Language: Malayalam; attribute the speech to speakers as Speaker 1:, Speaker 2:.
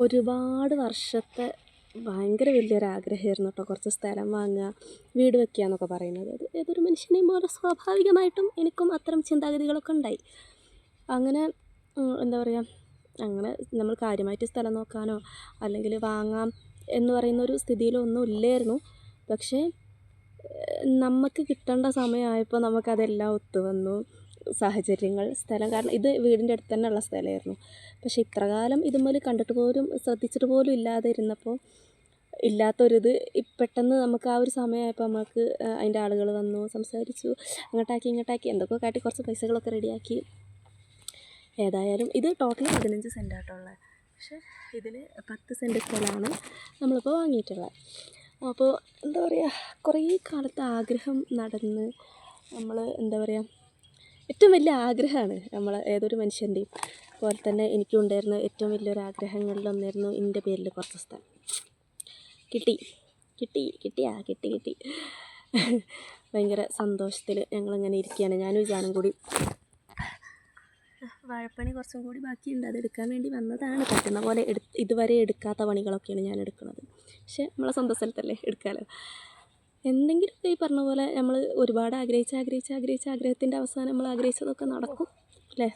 Speaker 1: ഒരുപാട് വർഷത്തെ ഭയങ്കര വലിയൊരാഗ്രഹമായിരുന്നു കേട്ടോ. കുറച്ച് സ്ഥലം വാങ്ങുക, വീട് വെക്കുക എന്നൊക്കെ പറയുന്നത്. അത് ഏതൊരു മനുഷ്യനെയും പോലെ സ്വാഭാവികമായിട്ടും എനിക്കും അത്തരം ചിന്താഗതികളൊക്കെ ഉണ്ടായി. അങ്ങനെ എന്താ പറയുക, അങ്ങനെ നമ്മൾ കാര്യമായിട്ട് സ്ഥലം നോക്കാനോ അല്ലെങ്കിൽ വാങ്ങാം എന്ന് പറയുന്ന ഒരു സ്ഥിതിയിലോ ഒന്നും ഇല്ലായിരുന്നു. പക്ഷേ നമുക്ക് കിട്ടേണ്ട സമയമായപ്പോൾ നമുക്കതെല്ലാം ഒത്തു വന്നു. സാഹചര്യങ്ങൾ, സ്ഥലം, കാരണം ഇത് വീടിൻ്റെ അടുത്ത് തന്നെ ഉള്ള സ്ഥലമായിരുന്നു. പക്ഷേ ഇത്രകാലം ഇതുമ്മൽ കണ്ടിട്ട് പോലും ശ്രദ്ധിച്ചിട്ട് പോലും ഇല്ലാതെ ഇരുന്നപ്പോൾ ഇല്ലാത്തൊരിത് പെട്ടെന്ന് നമുക്ക് ആ ഒരു സമയമായപ്പോൾ നമുക്ക് അതിൻ്റെ ആളുകൾ വന്നു, സംസാരിച്ചു, അങ്ങോട്ടാക്കി ഇങ്ങോട്ടാക്കി എന്തൊക്കെ കാട്ടി കുറച്ച് പൈസകളൊക്കെ റെഡിയാക്കി. ഏതായാലും ഇത് ടോട്ടൽ 15 സെൻറ്റാട്ടോ ഉള്ളത്. പക്ഷേ ഇതിൽ 10 സെൻറ്റ് സ്ഥലമാണ് നമ്മളിപ്പോൾ വാങ്ങിയിട്ടുള്ളത്. അപ്പോൾ എന്താ പറയുക, കുറേ കാലത്തെ ആഗ്രഹം നടന്ന് നമ്മൾ എന്താ പറയുക, ഏറ്റവും വലിയ ആഗ്രഹമാണ് നമ്മൾ ഏതൊരു മനുഷ്യൻ്റെയും പോലെ തന്നെ എനിക്കും ഉണ്ടായിരുന്ന ഏറ്റവും വലിയൊരു ആഗ്രഹങ്ങളിലൊന്നായിരുന്നു എൻ്റെ പേരിൽ കുറച്ച് സ്ഥലം. കിട്ടി. ഭയങ്കര സന്തോഷത്തിൽ ഞങ്ങളിങ്ങനെ ഇരിക്കുകയാണ്. ഞാനും ജാനും കൂടി. വാഴപ്പണി കുറച്ചും കൂടി ബാക്കിയുണ്ട്, അതെടുക്കാൻ വേണ്ടി വന്നതാണ്. പറ്റുന്ന പോലെ ഇതുവരെ എടുക്കാത്ത പണികളൊക്കെയാണ് ഞാൻ എടുക്കുന്നത്. പക്ഷേ നമ്മളെ സ്വന്തം സ്ഥലത്തല്ലേ, എടുക്കാമല്ലോ. എന്തെങ്കിലുമൊക്കെ ഈ പറഞ്ഞ പോലെ നമ്മൾ ഒരുപാട് ആഗ്രഹിച്ച ആഗ്രഹത്തിൻ്റെ അവസാനം നമ്മൾ ആഗ്രഹിച്ചതൊക്കെ നടക്കും അല്ലേ.